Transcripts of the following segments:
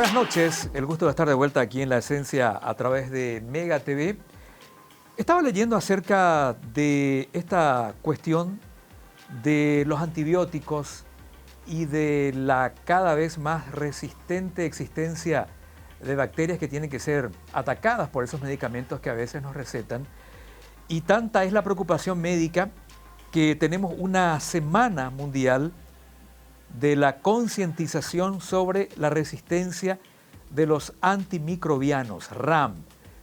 Buenas noches, el gusto de estar de vuelta aquí en La Esencia a través de Mega TV. Estaba leyendo acerca de esta cuestión de los antibióticos y de la cada vez más resistente existencia de bacterias que tienen que ser atacadas por esos medicamentos que a veces nos recetan. Y tanta es la preocupación médica que tenemos una semana mundial de la concientización sobre la resistencia de los antimicrobianos, RAM.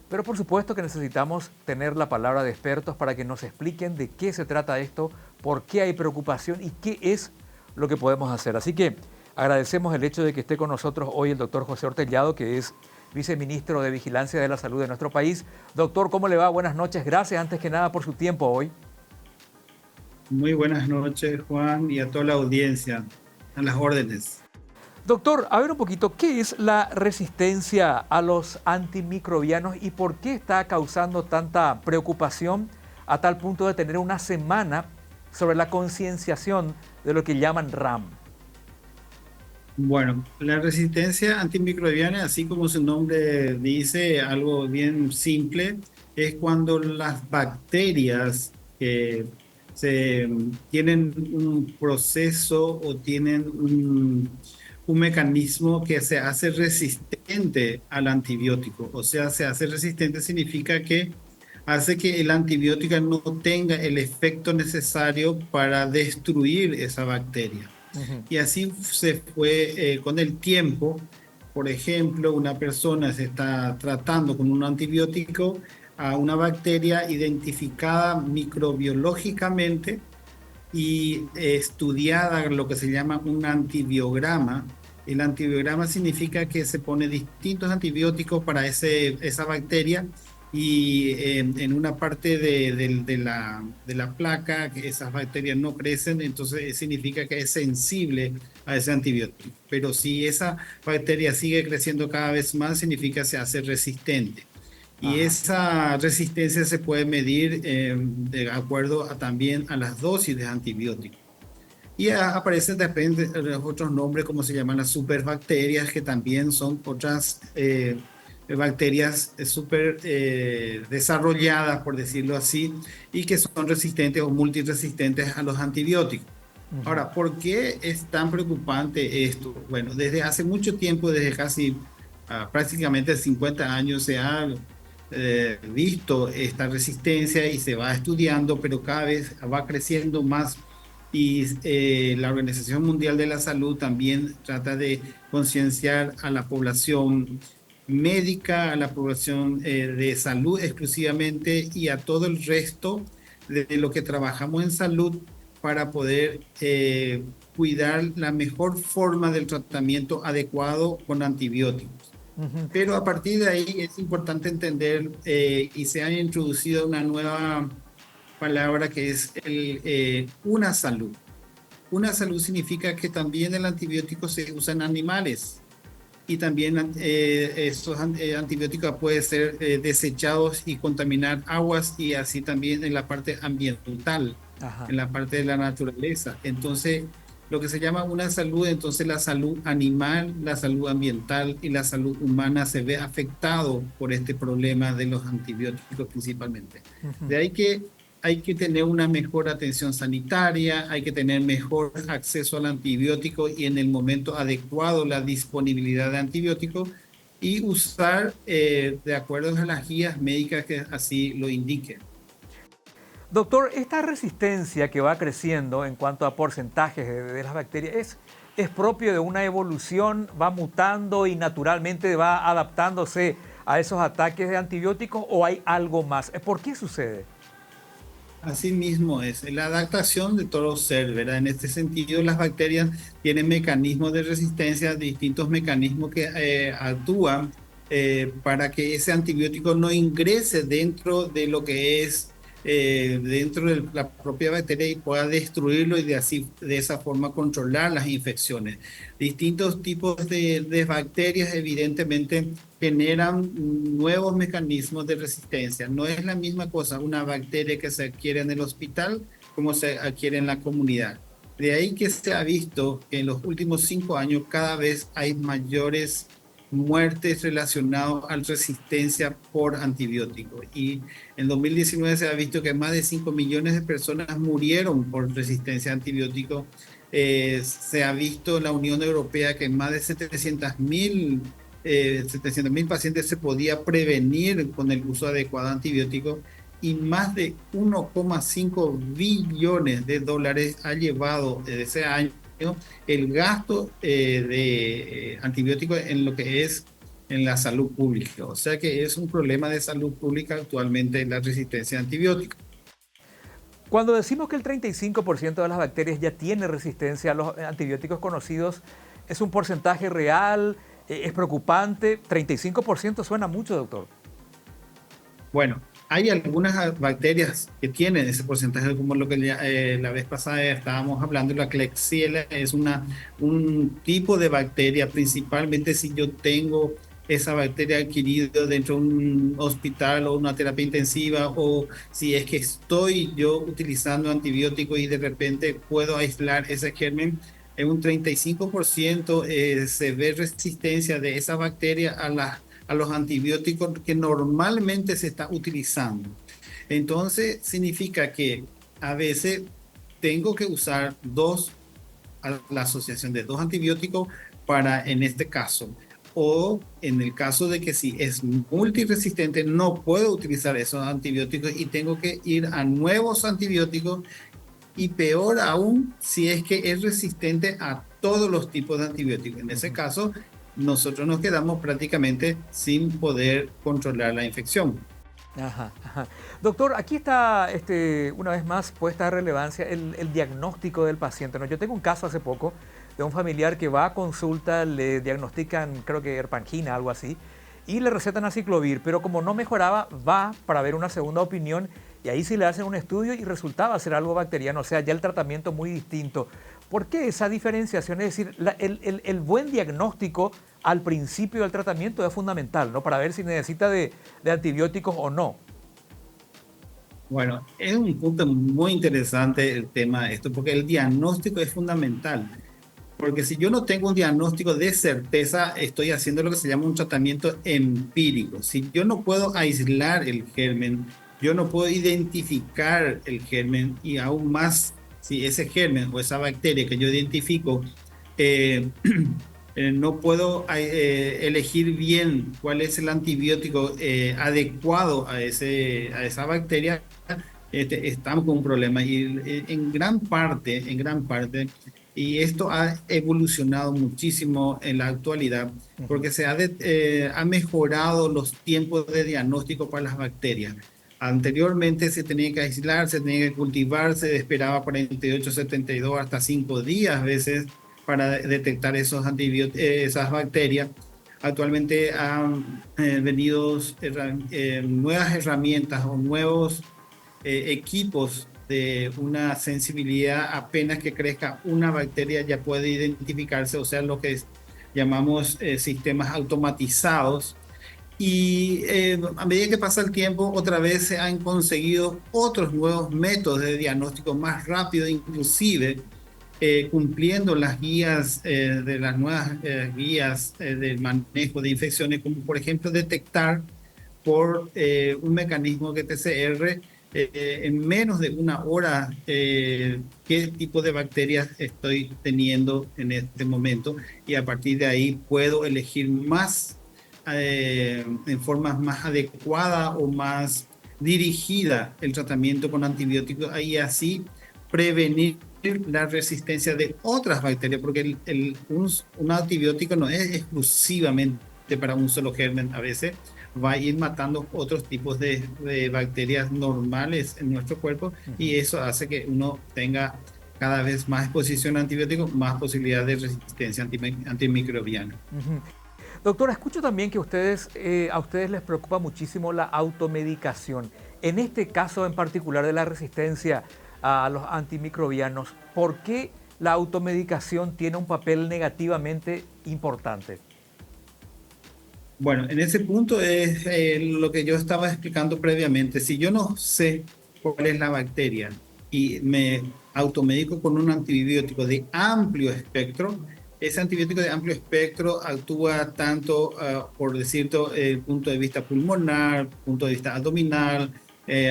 Pero por supuesto que necesitamos tener la palabra de expertos para que nos expliquen de qué se trata esto, por qué hay preocupación y qué es lo que podemos hacer. Así que agradecemos el hecho de que esté con nosotros hoy el doctor José Ortellado, que es viceministro de Vigilancia de la Salud de nuestro país. Doctor, ¿cómo le va? Buenas noches. Gracias antes que nada por su tiempo hoy. Muy buenas noches, Juan, y a toda la audiencia. A las órdenes. Doctor, a ver un poquito, ¿qué es la resistencia a los antimicrobianos y por qué está causando tanta preocupación a tal punto de tener una semana sobre la concienciación de lo que llaman RAM? Bueno, la resistencia antimicrobiana, así como su nombre dice, algo bien simple, es cuando las bacterias tienen un proceso o tienen un mecanismo que se hace resistente al antibiótico. O sea, se hace resistente significa que hace que el antibiótico no tenga el efecto necesario para destruir esa bacteria. Ujú. Y así se fue con el tiempo. Por ejemplo, una persona se está tratando con un antibiótico a una bacteria identificada microbiológicamente y estudiada, lo que se llama un antibiograma. El antibiograma significa que se pone distintos antibióticos para esa bacteria y en una parte de la placa que esas bacterias no crecen, entonces significa que es sensible a ese antibiótico. Pero si esa bacteria sigue creciendo cada vez más, significa que se hace resistente. Y Ajá. esa resistencia se puede medir de acuerdo también a las dosis de antibióticos. Y aparecen depende de los otros nombres, como se llaman las superbacterias, que también son otras bacterias súper desarrolladas, por decirlo así, y que son resistentes o multiresistentes a los antibióticos. Ujú. Ahora, ¿por qué es tan preocupante esto? Bueno, desde hace mucho tiempo, desde casi prácticamente 50 años, se ha visto esta resistencia y se va estudiando, pero cada vez va creciendo más. Y la Organización Mundial de la Salud también trata de concienciar a la población médica, a la población de salud exclusivamente y a todo el resto de lo que trabajamos en salud para poder cuidar la mejor forma del tratamiento adecuado con antibióticos. Ujú. Pero a partir de ahí es importante entender y se ha introducido una nueva palabra que es una salud. Una salud significa que también el antibiótico se usa en animales y también estos antibióticos pueden ser desechados y contaminar aguas y así también en la parte ambiental, Ajá. en la parte de la naturaleza. Entonces, lo que se llama una salud, entonces la salud animal, la salud ambiental y la salud humana se ve afectado por este problema de los antibióticos principalmente. Ujú. De ahí que hay que tener una mejor atención sanitaria, hay que tener mejor acceso al antibiótico y en el momento adecuado la disponibilidad de antibióticos y usar de acuerdo a las guías médicas que así lo indiquen. Doctor, esta resistencia que va creciendo en cuanto a porcentajes de las bacterias es propio de una evolución, va mutando y naturalmente va adaptándose a esos ataques de antibióticos o hay algo más. ¿Por qué sucede? Así mismo es la adaptación de todo ser, ¿verdad? En este sentido, las bacterias tienen mecanismos de resistencia, distintos mecanismos que actúan para que ese antibiótico no ingrese dentro de lo que es dentro de la propia bacteria y pueda destruirlo y de esa forma controlar las infecciones. Distintos tipos de bacterias evidentemente generan nuevos mecanismos de resistencia. No es la misma cosa una bacteria que se adquiere en el hospital como se adquiere en la comunidad. De ahí que se ha visto que en los últimos 5 años cada vez hay mayores muertes relacionadas a resistencia por antibióticos. Y en 2019 se ha visto que más de 5 millones de personas murieron por resistencia a antibióticos. Se ha visto en la Unión Europea que más de 700.000 pacientes se podía prevenir con el uso adecuado de antibióticos, y más de 1,5 billones de dólares ha llevado desde ese año el gasto de antibióticos en lo que es en la salud pública. O sea que es un problema de salud pública actualmente la resistencia a antibióticos. Cuando decimos que el 35% de las bacterias ya tiene resistencia a los antibióticos conocidos, ¿es un porcentaje real? ¿Es preocupante? 35% suena mucho, doctor. Bueno, hay algunas bacterias que tienen ese porcentaje, como lo que la vez pasada estábamos hablando. La Klebsiella es un tipo de bacteria, principalmente si yo tengo esa bacteria adquirida dentro de un hospital o una terapia intensiva, o si es que estoy yo utilizando antibióticos y de repente puedo aislar ese germen. En un 35% se ve resistencia de esa bacteria a los antibióticos que normalmente se está utilizando. Entonces significa que a veces tengo que usar la asociación de dos antibióticos para, en este caso, o en el caso de que si es multiresistente no puedo utilizar esos antibióticos y tengo que ir a nuevos antibióticos, y peor aún si es que es resistente a todos los tipos de antibióticos. En ese caso, nosotros nos quedamos prácticamente sin poder controlar la infección. Ajá, ajá. Doctor, aquí está una vez más puesta de relevancia el diagnóstico del paciente, ¿no? Yo tengo un caso hace poco de un familiar que va a consulta, le diagnostican, creo que herpangina, algo así, y le recetan aciclovir, pero como no mejoraba, va para ver una segunda opinión y ahí sí le hacen un estudio y resultaba ser algo bacteriano, o sea, ya el tratamiento muy distinto. ¿Por qué esa diferenciación? Es decir, el buen diagnóstico al principio del tratamiento es fundamental, ¿no? Para ver si necesita de antibióticos o no. Bueno, es un punto muy interesante el tema de esto, porque el diagnóstico es fundamental. Porque si yo no tengo un diagnóstico de certeza, estoy haciendo lo que se llama un tratamiento empírico. Si yo no puedo aislar el germen, yo no puedo identificar el germen, y aún más si ese germen o esa bacteria que yo identifico, eh, no puedo elegir bien cuál es el antibiótico adecuado a esa bacteria. Estamos con un problema, y en gran parte, y esto ha evolucionado muchísimo en la actualidad, porque ha mejorado los tiempos de diagnóstico para las bacterias. Anteriormente se tenía que aislar, se tenía que cultivar, se esperaba 48, 72, hasta 5 días a veces para detectar esas bacterias. Actualmente han venido nuevas herramientas o nuevos equipos de una sensibilidad. Apenas que crezca una bacteria ya puede identificarse, o sea, lo que llamamos sistemas automatizados. Y a medida que pasa el tiempo, otra vez se han conseguido otros nuevos métodos de diagnóstico más rápido, inclusive cumpliendo las guías de las nuevas guías del manejo de infecciones, como por ejemplo detectar por un mecanismo que TCR en menos de una hora qué tipo de bacterias estoy teniendo en este momento, y a partir de ahí puedo elegir más en forma más adecuada o más dirigida el tratamiento con antibióticos, y así prevenir la resistencia de otras bacterias, porque un antibiótico no es exclusivamente para un solo germen. A veces va a ir matando otros tipos de bacterias normales en nuestro cuerpo, y eso hace que uno tenga cada vez más exposición a antibióticos, más posibilidad de resistencia antimicrobiana. Doctora, escucho también que a ustedes les preocupa muchísimo la automedicación. En este caso en particular de la resistencia a los antimicrobianos, ¿por qué la automedicación tiene un papel negativamente importante? Bueno, en ese punto es lo que yo estaba explicando previamente. Si yo no sé cuál es la bacteria y me automedico con un antibiótico de amplio espectro, ese antibiótico de amplio espectro actúa tanto, por decirlo, el punto de vista pulmonar, punto de vista abdominal,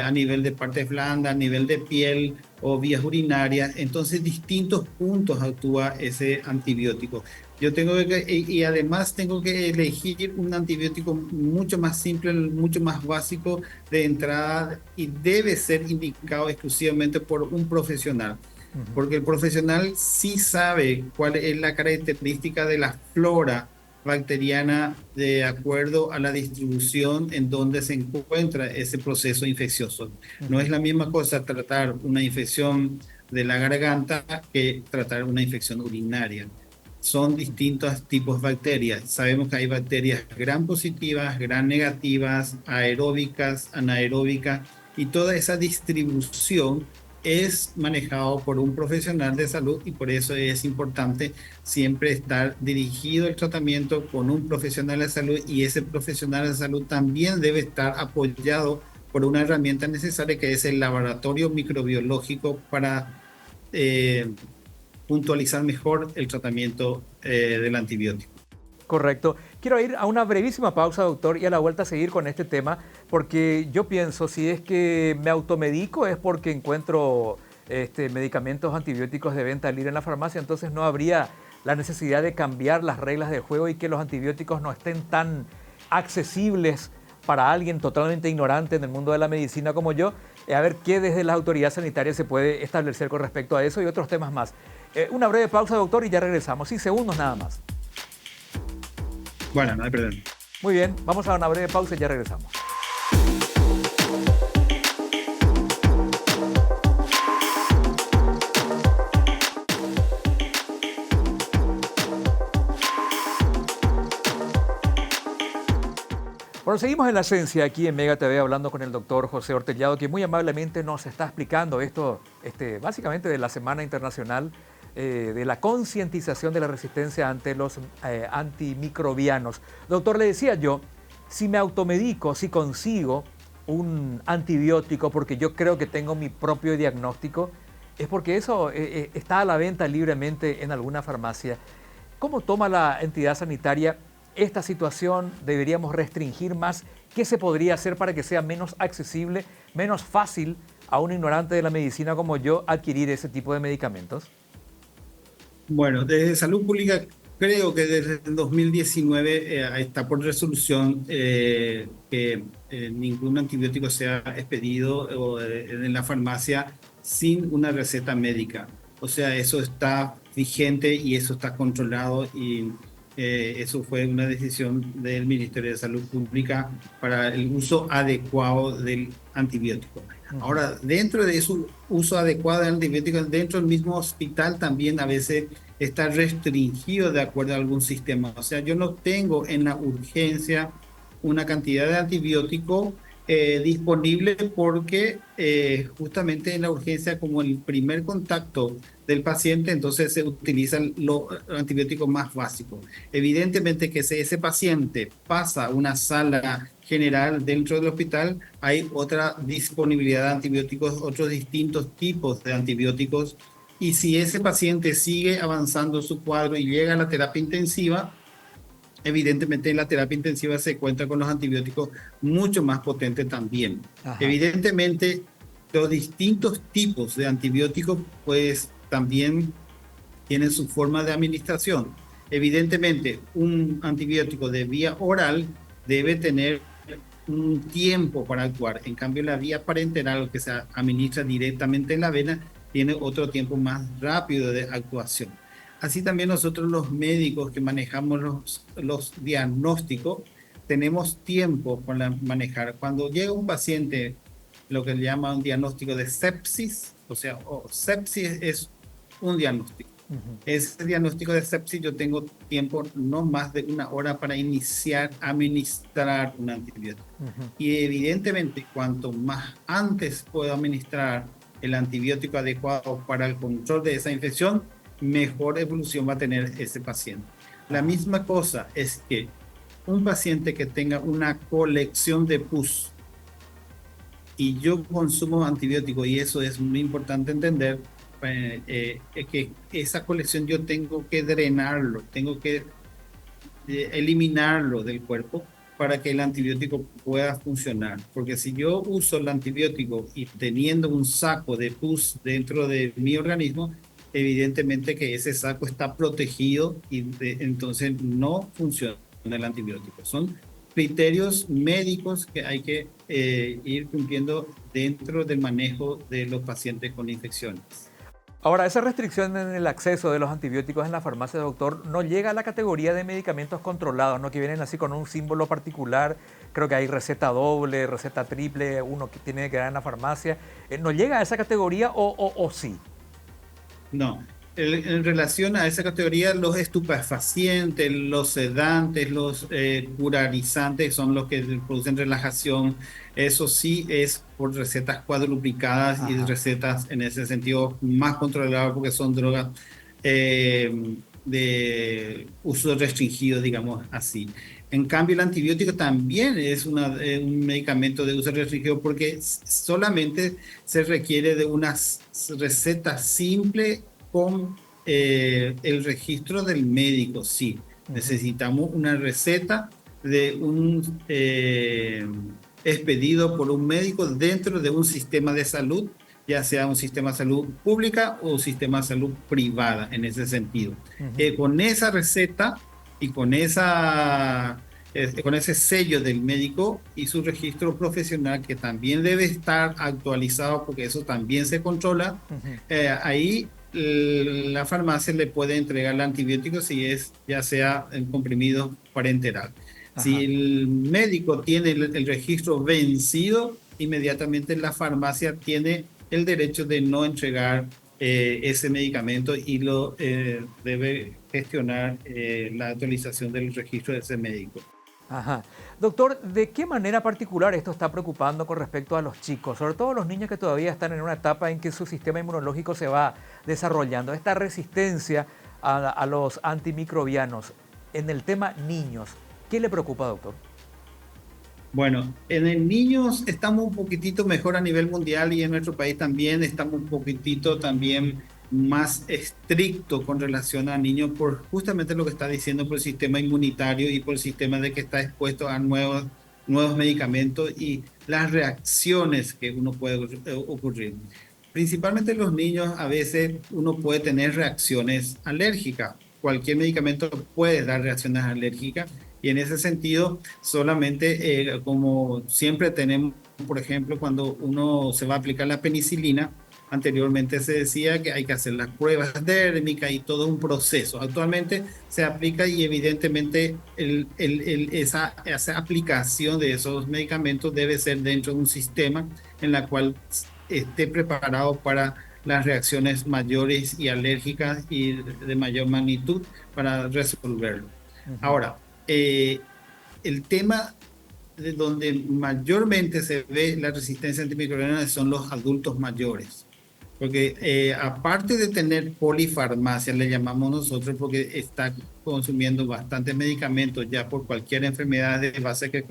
a nivel de partes blandas, a nivel de piel o vías urinarias. Entonces, distintos puntos actúa ese antibiótico. Yo tengo que, y además tengo que elegir un antibiótico mucho más simple, mucho más básico de entrada y debe ser indicado exclusivamente por un profesional. Porque el profesional sí sabe cuál es la característica de la flora bacteriana de acuerdo a la distribución en donde se encuentra ese proceso infeccioso. No es la misma cosa tratar una infección de la garganta que tratar una infección urinaria. Son distintos tipos de bacterias. Sabemos que hay bacterias gram positivas, gram negativas, aeróbicas, anaeróbicas, y toda esa distribución es manejado por un profesional de salud, y por eso es importante siempre estar dirigido el tratamiento con un profesional de salud, y ese profesional de salud también debe estar apoyado por una herramienta necesaria que es el laboratorio microbiológico para puntualizar mejor el tratamiento del antibiótico. Correcto. Quiero ir a una brevísima pausa, doctor, y a la vuelta a seguir con este tema, porque yo pienso, si es que me automedico es porque encuentro medicamentos antibióticos de venta libre en la farmacia, entonces no habría la necesidad de cambiar las reglas del juego y que los antibióticos no estén tan accesibles para alguien totalmente ignorante en el mundo de la medicina como yo. A ver qué desde las autoridades sanitarias se puede establecer con respecto a eso y otros temas más. Una breve pausa, doctor, y ya regresamos. Sí, segundos nada más. Bueno, no hay problema. Muy bien, vamos a una breve pausa y ya regresamos. Bueno, seguimos en la esencia aquí en Mega TV hablando con el doctor José Ortellado, que muy amablemente nos está explicando esto, básicamente de la Semana Internacional de la concientización de la resistencia ante los antimicrobianos. Doctor, le decía yo, si me automedico, si consigo un antibiótico porque yo creo que tengo mi propio diagnóstico, es porque eso está a la venta libremente en alguna farmacia. ¿Cómo toma la entidad sanitaria esta situación? ¿Deberíamos restringir más? ¿Qué se podría hacer para que sea menos accesible, menos fácil a un ignorante de la medicina como yo adquirir ese tipo de medicamentos? Bueno, desde Salud Pública creo que desde el 2019 está por resolución que ningún antibiótico sea expedido en la farmacia sin una receta médica. O sea, eso está vigente y eso está controlado, y eso fue una decisión del Ministerio de Salud Pública para el uso adecuado del antibiótico. Ahora, dentro de ese uso adecuado del antibiótico, dentro del mismo hospital también a veces está restringido de acuerdo a algún sistema. O sea, yo no tengo en la urgencia una cantidad de antibiótico disponible porque justamente en la urgencia, como el primer contacto del paciente, entonces se utilizan los antibióticos más básicos. Evidentemente que si ese paciente pasa a una sala general dentro del hospital, hay otra disponibilidad de antibióticos, otros distintos tipos de antibióticos, y si ese paciente sigue avanzando su cuadro y llega a la terapia intensiva, evidentemente en la terapia intensiva se cuenta con los antibióticos mucho más potentes también. Ajá. Evidentemente, los distintos tipos de antibióticos pues también tienen su forma de administración. Evidentemente, un antibiótico de vía oral debe tener un tiempo para actuar. En cambio, la vía parenteral, que se administra directamente en la vena, tiene otro tiempo más rápido de actuación. Así también nosotros los médicos que manejamos los diagnósticos tenemos tiempo para manejar. Cuando llega un paciente, lo que le llama un diagnóstico de sepsis, o sea, sepsis es un diagnóstico. Ese diagnóstico de sepsis yo tengo tiempo no más de 1 hora para iniciar a administrar un antibiótico. Y evidentemente, cuanto más antes puedo administrar el antibiótico adecuado para el control de esa infección, mejor evolución va a tener ese paciente. La misma cosa es que un paciente que tenga una colección de pus y yo consumo antibiótico, y eso es muy importante entender, que esa colección yo tengo que drenarlo, tengo que eliminarlo del cuerpo para que el antibiótico pueda funcionar. Porque si yo uso el antibiótico y teniendo un saco de pus dentro de mi organismo, evidentemente que ese saco está protegido y entonces no funciona el antibiótico. Son criterios médicos que hay que ir cumpliendo dentro del manejo de los pacientes con infecciones. Ahora, esa restricción en el acceso de los antibióticos en la farmacia, doctor, no llega a la categoría de medicamentos controlados, ¿no? Que vienen así con un símbolo particular. Creo que hay receta doble, receta triple, uno que tiene que dar en la farmacia. ¿No llega a esa categoría o sí? No, en relación a esa categoría, los estupefacientes, los sedantes, los curarizantes son los que producen relajación. Eso sí es por recetas cuadruplicadas y Ajá. recetas en ese sentido más controladas porque son drogas de uso restringido, digamos así. En cambio, el antibiótico también es un medicamento de uso restringido porque solamente se requiere de una receta simple con el registro del médico. Sí, Ujú. necesitamos una receta de un expedido por un médico dentro de un sistema de salud, ya sea un sistema de salud pública o un sistema de salud privada en ese sentido. Ujú. Con esa receta y con ese sello del médico y su registro profesional, que también debe estar actualizado porque eso también se controla, Ujú. ahí la farmacia le puede entregar el antibiótico si es ya sea en comprimido parenteral. Si Ajá. el médico tiene el registro vencido, inmediatamente la farmacia tiene el derecho de no entregar ese medicamento y lo debe gestionar la actualización del registro de ese médico. Ajá. Doctor, ¿de qué manera particular esto está preocupando con respecto a los chicos, sobre todo los niños que todavía están en una etapa en que su sistema inmunológico se va desarrollando? Esta resistencia a los antimicrobianos en el tema niños, ¿qué le preocupa, doctor? Bueno, en el niños estamos un poquitito mejor a nivel mundial y en nuestro país también estamos un poquitito también más estricto con relación a niños por justamente lo que está diciendo por el sistema inmunitario y por el sistema de que está expuesto a nuevos medicamentos y las reacciones que uno puede ocurrir. Principalmente en los niños a veces uno puede tener reacciones alérgicas. Cualquier medicamento puede dar reacciones alérgicas y en ese sentido solamente como siempre tenemos, por ejemplo, cuando uno se va a aplicar la penicilina, anteriormente se decía que hay que hacer las pruebas dérmicas y todo un proceso. Actualmente se aplica y evidentemente esa aplicación de esos medicamentos debe ser dentro de un sistema en la cual esté preparado para las reacciones mayores y alérgicas y de mayor magnitud para resolverlo. Ujú. Ahora, el tema de donde mayormente se ve la resistencia antimicrobiana son los adultos mayores. Porque aparte de tener polifarmacia, le llamamos nosotros porque está consumiendo bastantes medicamentos ya por cualquier enfermedad de base que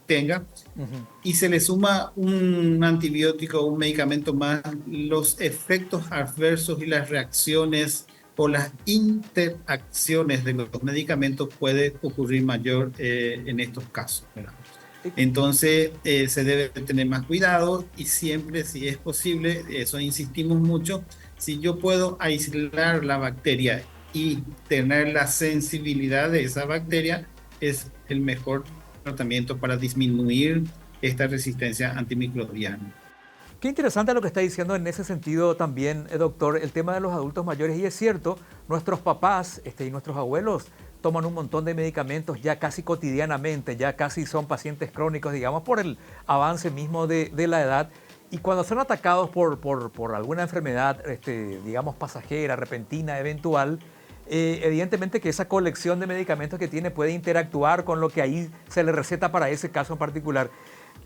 tenga, Ujú. y se le suma un antibiótico o un medicamento más, los efectos adversos y las reacciones o las interacciones de los medicamentos puede ocurrir mayor en estos casos, ¿verdad? Eh, Entonces se debe tener más cuidado y siempre, si es posible, eso insistimos mucho, si yo puedo aislar la bacteria y tener la sensibilidad de esa bacteria, es el mejor tratamiento para disminuir esta resistencia antimicrobiana. Qué interesante lo que está diciendo en ese sentido también, doctor, el tema de los adultos mayores. Y es cierto, nuestros papás y nuestros abuelos toman un montón de medicamentos ya casi cotidianamente, ya casi son pacientes crónicos, digamos, por el avance mismo de la edad. Y cuando son atacados por alguna enfermedad, digamos, pasajera, repentina, eventual, evidentemente que esa colección de medicamentos que tiene puede interactuar con lo que ahí se le receta para ese caso en particular.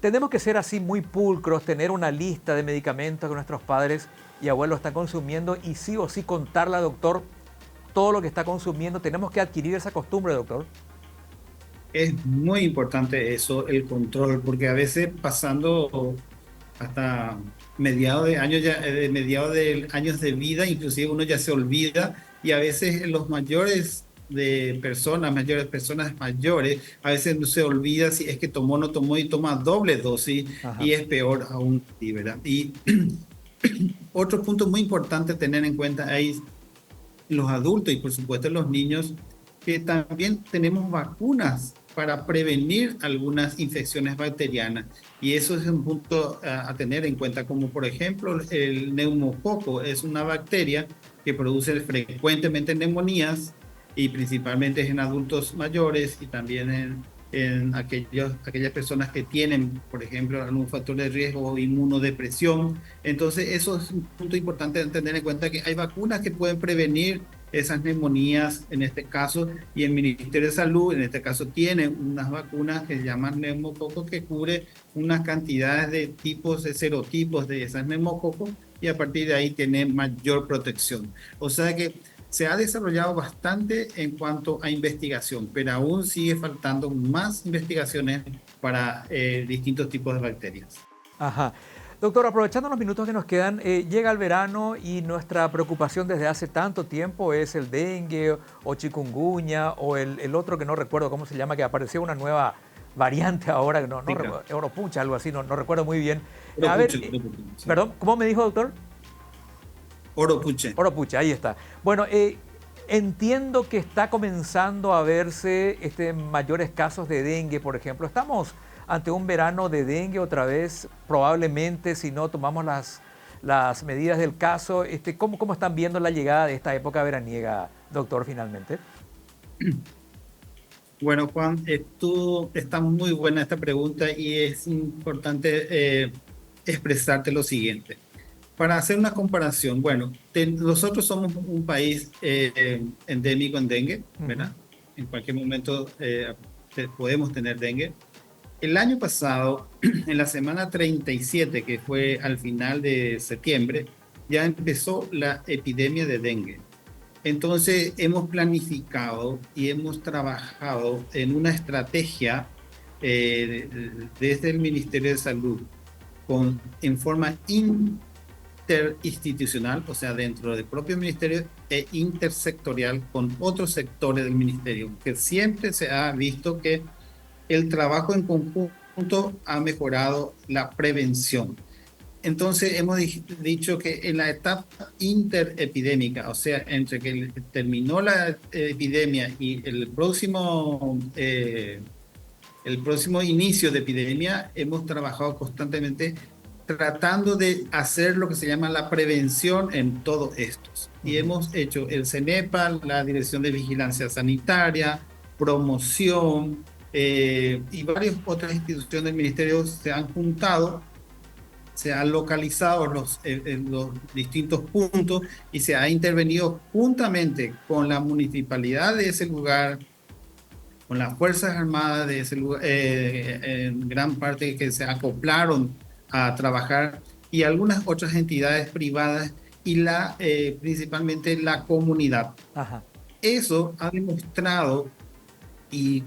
Tenemos que ser así muy pulcros, tener una lista de medicamentos que nuestros padres y abuelos están consumiendo y sí o sí contarle al doctor todo lo que está consumiendo. Tenemos que adquirir esa costumbre, doctor. Es muy importante eso, el control, porque a veces pasando hasta mediados de años, ya, de mediados de años de vida, inclusive uno ya se olvida y a veces los mayores de personas, personas mayores, a veces no se olvida si es que tomó o no tomó y toma doble dosis Ajá. y es peor aún, ¿sí, verdad? Y otro punto muy importante tener en cuenta ahí los adultos y por supuesto los niños, que también tenemos vacunas para prevenir algunas infecciones bacterianas. Y eso es un punto a tener en cuenta, como por ejemplo el neumococo es una bacteria que produce frecuentemente neumonías y principalmente en adultos mayores y también en aquellas personas que tienen, por ejemplo, algún factor de riesgo o inmunodepresión. Entonces, eso es un punto importante de tener en cuenta, que hay vacunas que pueden prevenir esas neumonías en este caso, y el Ministerio de Salud en este caso tiene unas vacunas que se llaman neumococo, que cubre unas cantidades de tipos, de serotipos de esas neumococos, y a partir de ahí tiene mayor protección. O sea que se ha desarrollado bastante en cuanto a investigación, pero aún sigue faltando más investigaciones para distintos tipos de bacterias. Ajá. Doctor, aprovechando los minutos que nos quedan, llega el verano y nuestra preocupación desde hace tanto tiempo es el dengue o chikungunya o el otro que no recuerdo cómo se llama, que apareció una nueva variante ahora, no, Sí, claro. Oropucha, algo así, no recuerdo muy bien. A ver, Oropuche, oropuche, sí. perdón, ¿cómo me dijo, doctor? Oropuche. Oropucha, ahí está. Bueno, entiendo que está comenzando a verse mayores casos de dengue, por ejemplo. Estamos ante un verano de dengue otra vez, probablemente si no tomamos las medidas del caso. ¿Cómo están viendo la llegada de esta época veraniega, doctor, finalmente? Bueno, Juan, está muy buena esta pregunta y es importante expresarte lo siguiente. Para hacer una comparación, bueno, nosotros somos un país endémico en dengue, Ujú. ¿verdad? En cualquier momento podemos tener dengue. El año pasado, en la semana 37, que fue al final de septiembre, ya empezó la epidemia de dengue. Entonces, hemos planificado y hemos trabajado en una estrategia desde el Ministerio de Salud en forma interinstitucional, o sea, dentro del propio ministerio, e intersectorial con otros sectores del ministerio, que siempre se ha visto que el trabajo en conjunto ha mejorado la prevención. Entonces hemos dicho que en la etapa interepidémica, o sea, entre que terminó la epidemia y el próximo inicio de epidemia, hemos trabajado constantemente tratando de hacer lo que se llama la prevención en todos estos. Y Ujú. hemos hecho el CENEPA, la Dirección de Vigilancia Sanitaria, promoción, y varias otras instituciones del ministerio se han juntado, se han localizado en los distintos puntos y se ha intervenido juntamente con la municipalidad de ese lugar, con las Fuerzas Armadas de ese lugar, en gran parte que se acoplaron a trabajar, y algunas otras entidades privadas y principalmente la comunidad. Ajá. Eso ha demostrado, y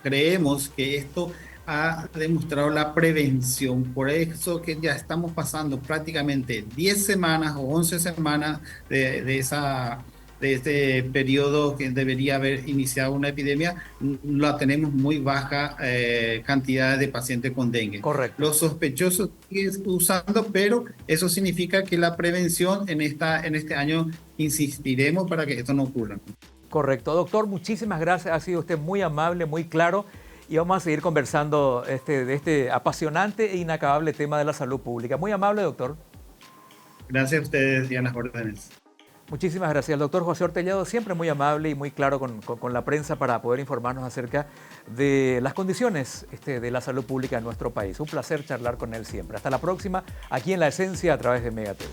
creemos que esto ha demostrado la prevención. Por eso que ya estamos pasando prácticamente 10 semanas o 11 semanas de este periodo que debería haber iniciado una epidemia, la tenemos muy baja cantidad de pacientes con dengue. Correcto. Los sospechosos siguen usando, pero eso significa que la prevención en este año insistiremos para que esto no ocurra. Correcto. Doctor, muchísimas gracias. Ha sido usted muy amable, muy claro. Y vamos a seguir conversando de este apasionante e inacabable tema de la salud pública. Muy amable, doctor. Gracias a ustedes y a las órdenes. Muchísimas gracias. El doctor José Ortellado, siempre muy amable y muy claro con la prensa para poder informarnos acerca de las condiciones de la salud pública en nuestro país. Un placer charlar con él siempre. Hasta la próxima, aquí en La Esencia, a través de Mega TV.